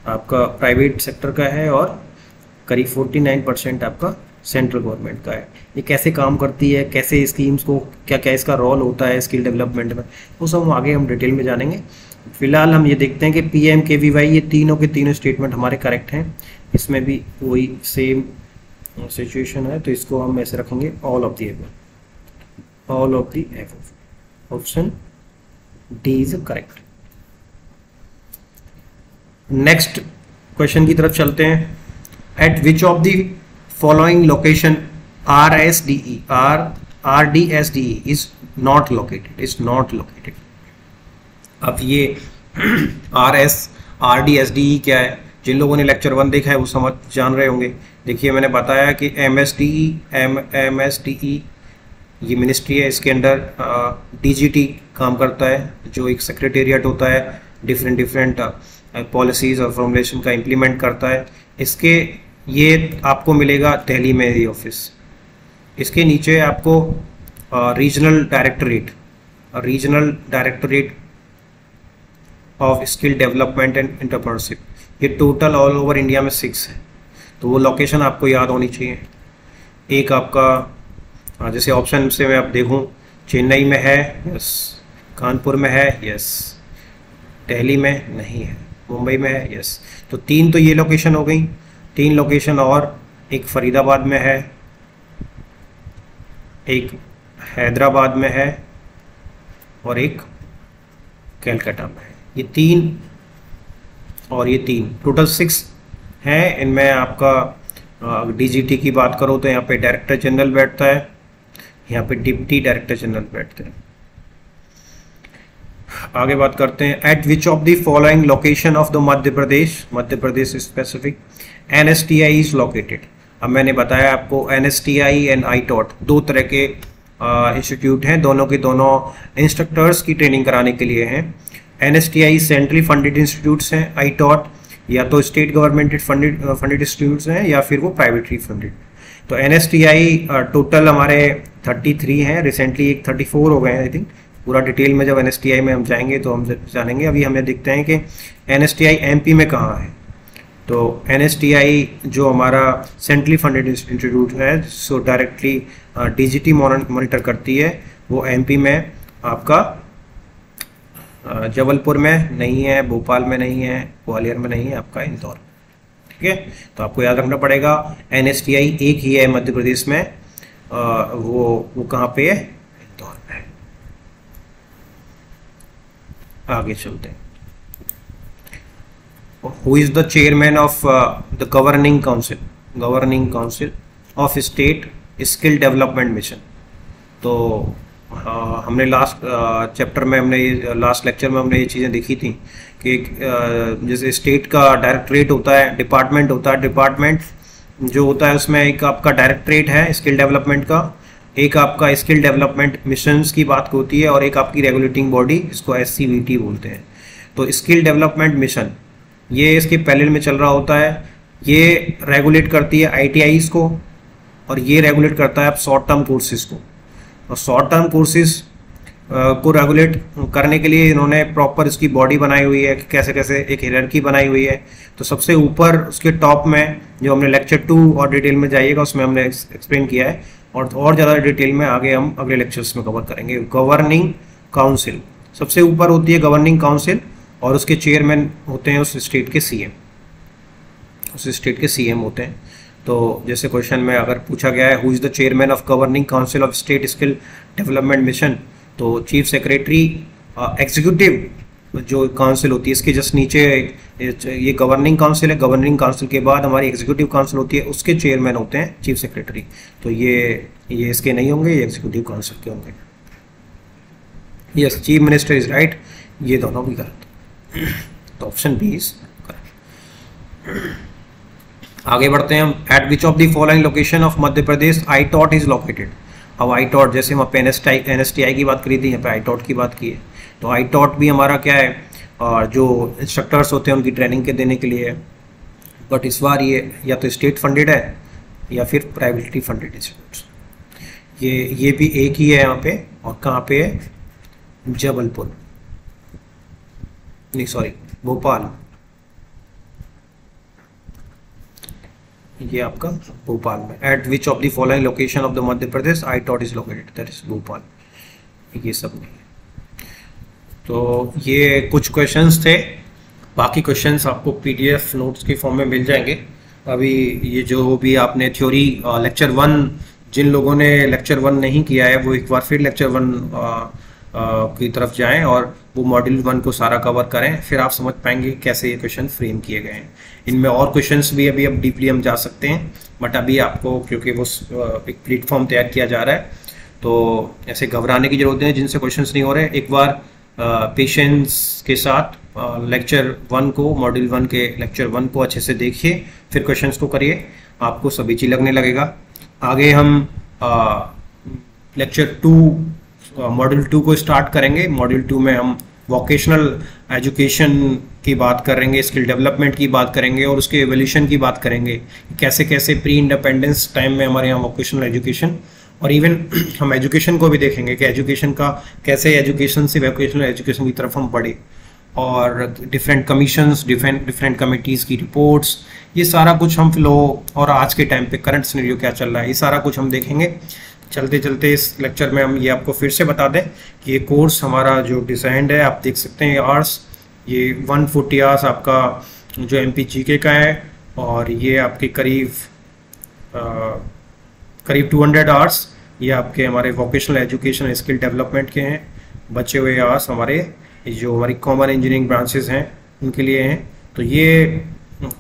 आपका प्राइवेट सेक्टर का है और करीब 49% आपका सेंट्रल गवर्नमेंट का है। ये कैसे काम करती है, कैसे स्कीम्स को क्या क्या इसका रोल होता है स्किल डेवलपमेंट में, वो सब आगे हम डिटेल में जानेंगे। फिलहाल हम ये देखते हैं कि PMKVY ये तीनों के तीनों स्टेटमेंट हमारे करेक्ट हैं। इसमें भी वही सेम सिचुएशन है, तो इसको हम ऐसे रखेंगे all of the above, all of the above. Option D is correct. Next question की तरफ चलते हैं। Eight which of the following location RDSDE is not located, अब ये RDSDE क्या है, जिन लोगों ने लेक्चर 1 देखा है वो समझ जान रहे होंगे। देखिए मैंने बताया कि MSDE ये मिनिस्ट्री है, इसके अंडर DGT काम करता है, जो एक सेक्रेटेरिएट होता है, डिफरेंट पॉलिसीज़ और फॉर्मुलेशन का इम्प्लीमेंट करता है। इसके ये आपको मिलेगा दिल्ली में ये ऑफिस। इसके नीचे आपको regional directorate of skill development and entrepreneurship, ये टोटल ऑल ओवर इंडिया में 6 है। तो वो लोकेशन आपको याद होनी चाहिए। एक आपका जैसे ऑप्शन से मैं आप देखूं, चेन्नई में है, यस, कानपुर में है, यस, दिल्ली में नहीं है, मुंबई में है, यस। तो 3 तो ये लोकेशन हो गई। 3 लोकेशन और, एक फरीदाबाद में है, एक हैदराबाद में है और एक कलकत्ता में है। ये 3 और ये 3 टोटल 6 हैं। इनमें आपका DGT की बात करो तो यहाँ पे डायरेक्टर जनरल बैठता है, यहाँ पे डिप्टी डायरेक्टर जनरल बैठते हैं। आगे बात करते हैं। Eight which of the following location of the Madhya Pradesh specific NSTI is located. अब मैंने बताया आपको NSTI एंड ITOT 2 तरह के इंस्टीट्यूट हैं, दोनों के दोनों इंस्ट्रक्टर्स की ट्रेनिंग कराने के लिए हैं। NSTI सेंट्रली फंडेड इंस्टीट्यूट्स हैं, ITOT या तो स्टेट गवर्नमेंट फंडेड इंस्टीट्यूट्स हैं या फिर वो प्राइवेटली फंडेड। तो एनएसटीआई टोटल हमारे 33 हैं, रिसेंटली एक 34 हो गए हैं आई थिंक। पूरा डिटेल में जब एनएसटीआई में हम जाएंगे तो हम जानेंगे। अभी हमें देखते हैं कि एनएसटीआई एमपी में कहाँ है। तो एनएसटीआई जो हमारा सेंट्रली फंडेड इंस्टीट्यूट है, सो डायरेक्टली डीजीटी मॉनिटर करती है, वो एमपी में आपका जबलपुर में नहीं है, भोपाल में नहीं है, ग्वालियर में नहीं है, आपका इंदौर। ठीक है, तो आपको याद रखना पड़ेगा एनएसटीआई एक ही है मध्य प्रदेश में, वो कहाँ पे है, इंदौर में। आगे चलते हैं। Who is the chairman of the governing council of state skill development mission? तो हमने लास्ट चैप्टर में लास्ट लेक्चर में हमने ये चीज़ें देखी थी कि जैसे स्टेट का डायरेक्टरेट होता है, डिपार्टमेंट होता है, डिपार्टमेंट जो होता है उसमें एक आपका डायरेक्टरेट है स्किल डेवलपमेंट का, एक आपका स्किल डेवलपमेंट मिशंस की बात होती है, और एक आपकी रेगुलेटिंग बॉडी, इसको SCVT बोलते हैं। तो स्किल डेवलपमेंट मिशन ये इसके पैरेलल में चल रहा होता है। ये रेगुलेट करती है ITIs को, और ये रेगुलेट करता है आप शॉर्ट टर्म कोर्सेज को। और शॉर्ट टर्म कोर्सेज को रेगुलेट करने के लिए इन्होंने प्रॉपर इसकी बॉडी बनाई हुई है कि कैसे कैसे एक हायरार्की बनाई हुई है। तो सबसे ऊपर उसके टॉप में जो हमने लेक्चर 2 और डिटेल में जाइएगा उसमें हमने एक्सप्लेन किया है, और ज़्यादा डिटेल में आगे हम अगले लेक्चर्स में कवर करेंगे। गवर्निंग काउंसिल सबसे ऊपर होती है गवर्निंग काउंसिल, और उसके चेयरमैन होते हैं उस स्टेट के CM, उस स्टेट के CM होते हैं। तो जैसे क्वेश्चन में अगर पूछा गया है who is the chairman of governing council of state skill development mission, तो चीफ सेक्रेटरी एग्जीक्यूटिव जो काउंसिल होती है इसके जस्ट नीचे ये गवर्निंग काउंसिल है। गवर्निंग काउंसिल के बाद हमारी एग्जीक्यूटिव काउंसिल होती है, उसके चेयरमैन होते हैं चीफ सेक्रेटरी। तो ये इसके नहीं होंगे, ये एग्जीक्यूटिव काउंसिल के होंगे। Yes, chief minister is right, ये दोनों भी गलत। तो ऑप्शन बी इज करेक्ट। आगे बढ़ते हैं हम। Eight which of the following location of Madhya Pradesh ITOT is located. अब ITOT जैसे वहाँ पे NSTI की बात करी थी, यहाँ पे ITOT की बात की है। तो ITOT भी हमारा क्या है, और जो इंस्ट्रक्टर्स होते हैं उनकी ट्रेनिंग के देने के लिए है। बट इस बार ये या तो स्टेट फंडेड है या फिर प्राइवेटली फंडेड इंस्टीट्यूट्स। ये भी एक ही है यहाँ पे, और कहाँ पे है, जबलपुर, नहीं सॉरी भोपाल, ये आपका भोपाल में। Eight which of the following location of the Madhya Pradesh ITOT is located, that is Bhopal. ये सब नहीं है। तो ये कुछ क्वेश्चंस थे, बाकी क्वेश्चंस आपको PDF नोट्स के फॉर्म में मिल जाएंगे। अभी ये जो भी आपने थ्योरी लेक्चर 1, जिन लोगों ने लेक्चर 1 नहीं किया है वो एक बार फिर लेक्चर 1 की तरफ जाएं और वो मॉड्यूल 1 को सारा कवर करें, फिर आप समझ पाएंगे कैसे ये क्वेश्चन फ्रेम किए गए हैं। इनमें और क्वेश्चंस भी अभी अब डीपली हम जा सकते हैं, बट अभी आपको क्योंकि वो एक प्लेटफॉर्म तैयार किया जा रहा है, तो ऐसे घबराने की जरूरत नहीं है जिनसे क्वेश्चंस नहीं हो रहे। एक बार पेशेंस के साथ लेक्चर 1 को, मॉड्यूल 1 के लेक्चर 1 को अच्छे से देखिए, फिर क्वेश्चंस को करिए, आपको सभी चीज लगने लगेगा। आगे हम लेक्चर 2 मॉड्यूल 2 को स्टार्ट करेंगे। मॉड्यूल 2 में हम वोकेशनल एजुकेशन की बात करेंगे, स्किल डेवलपमेंट की बात करेंगे, और उसके एवोल्यूशन की बात करेंगे, कैसे कैसे प्री इंडिपेंडेंस टाइम में हमारे यहाँ वोकेशनल एजुकेशन, और इवन हम एजुकेशन को भी देखेंगे कि एजुकेशन का कैसे एजुकेशन से वोकेशनल एजुकेशन की तरफ हम बढ़े, और डिफरेंट कमीशंस, डिफरेंट कमिटीज़ की रिपोर्ट्स, ये सारा कुछ हम फ्लो, और आज के टाइम पे करंट सिनेरियो क्या चल रहा है, ये सारा कुछ हम देखेंगे। चलते चलते इस लेक्चर में हम ये आपको फिर से बता दें कि ये कोर्स हमारा जो डिज़ाइंड है, आप देख सकते हैं आवर्स, ये 140 आवर्स आपका जो MPGK का है, और ये आपके करीब 200 आवर्स ये आपके हमारे वोकेशनल एजुकेशन स्किल डेवलपमेंट के हैं। बचे हुए आवर्स हमारे जो हमारी कॉमन इंजीनियरिंग ब्रांचेस हैं उनके लिए हैं। तो ये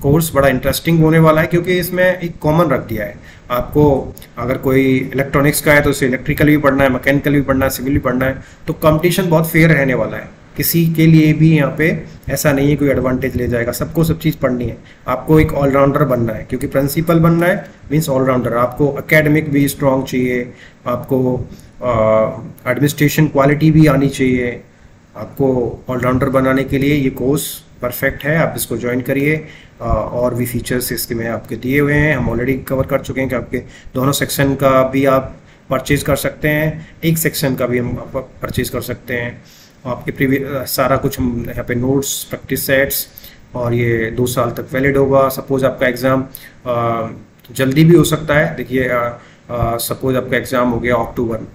कोर्स बड़ा इंटरेस्टिंग होने वाला है, क्योंकि इसमें एक कॉमन रख दिया है आपको। अगर कोई इलेक्ट्रॉनिक्स का है तो उसे इलेक्ट्रिकल भी पढ़ना है, मैकेनिकल भी पढ़ना है, सिविल भी पढ़ना है, तो कंपटीशन बहुत फेयर रहने वाला है। किसी के लिए भी यहाँ पे ऐसा नहीं है कोई एडवांटेज ले जाएगा, सबको सब चीज़ पढ़नी है। आपको एक ऑलराउंडर बनना है, क्योंकि प्रिंसिपल बनना है मीन्स ऑलराउंडर। आपको एकेडमिक भी स्ट्रॉन्ग चाहिए, आपको एडमिनिस्ट्रेशन क्वालिटी भी आनी चाहिए, आपको ऑलराउंडर बनाने के लिए ये कोर्स परफेक्ट है, आप इसको ज्वाइन करिए। और भी फीचर्स इसके में आपके दिए हुए हैं, हम ऑलरेडी कवर कर चुके हैं कि आपके दोनों सेक्शन का भी आप परचेज कर सकते हैं, एक सेक्शन का भी हम परचेज कर सकते हैं। आपके प्रीवियस सारा कुछ हम यहाँ पे नोट्स, प्रैक्टिस सेट्स, और ये 2 साल तक वैलिड होगा। सपोज आपका एग्ज़ाम जल्दी भी हो सकता है। देखिए सपोज आपका एग्ज़ाम हो गया अक्टूबर में,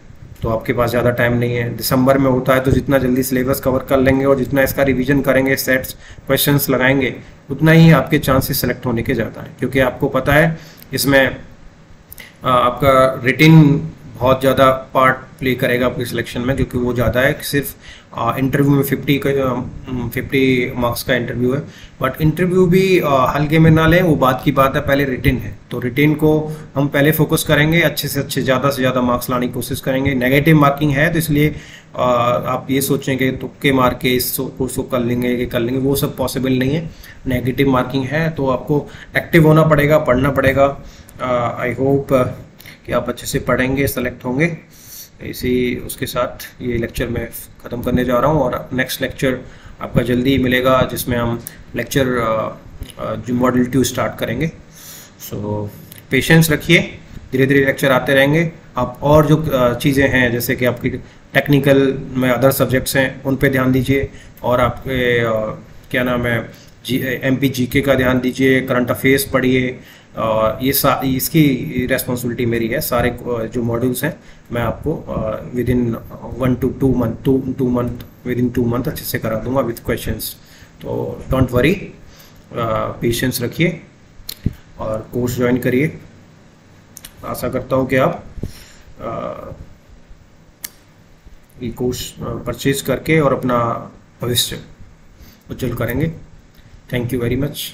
तो आपके पास ज़्यादा टाइम नहीं है। दिसंबर में होता है, तो जितना जल्दी सिलेबस कवर कर लेंगे और जितना इसका रिवीजन करेंगे, सेट्स क्वेश्चंस लगाएंगे, उतना ही आपके चांसेस सेलेक्ट होने के ज़्यादा है। क्योंकि आपको पता है इसमें आपका रिटिन बहुत ज़्यादा पार्ट प्ले करेगा आपके सिलेक्शन में, क्योंकि वो ज़्यादा है। सिर्फ इंटरव्यू में 50 मार्क्स का इंटरव्यू है, बट इंटरव्यू भी हल्के में ना लें, वो बात की बात है। पहले रिटिन है, तो रिटिन को हम पहले फोकस करेंगे, अच्छे से ज़्यादा मार्क्स लाने की कोशिश करेंगे। नेगेटिव मार्किंग है, तो इसलिए आप ये सोचें कि तुक्के मार के इस कोर्स को कर लेंगे कि कर लेंगे, वो सब पॉसिबल नहीं है। नेगेटिव मार्किंग है, तो आपको एक्टिव होना पड़ेगा, पढ़ना पड़ेगा। आई होप कि आप अच्छे से पढ़ेंगे, सेलेक्ट होंगे। इसी उसके साथ ये लेक्चर मैं ख़त्म करने जा रहा हूँ, और नेक्स्ट लेक्चर आपका जल्दी मिलेगा, जिसमें हम लेक्चर जो मॉड्यूल 2 स्टार्ट करेंगे। सो पेशेंस रखिए, धीरे धीरे लेक्चर आते रहेंगे। आप और जो चीज़ें हैं, जैसे कि आपकी टेक्निकल में अदर सब्जेक्ट्स हैं, उन पे ध्यान दीजिए। और आपके क्या नाम है, MP GK का ध्यान दीजिए, करंट अफेयर्स पढ़िए। ये इसकी रेस्पॉन्सिबिलिटी मेरी है। सारे जो मॉड्यूल्स हैं मैं आपको with in 1 to 2 month with in 2 month अच्छे से करा दूंगा विद क्वेश्चंस। तो डोंट वरी, पेशेंस रखिए और कोर्स ज्वाइन करिए। आशा करता हूँ कि आप ये कोर्स परचेज करके और अपना भविष्य उज्जवल करेंगे। Thank you very much.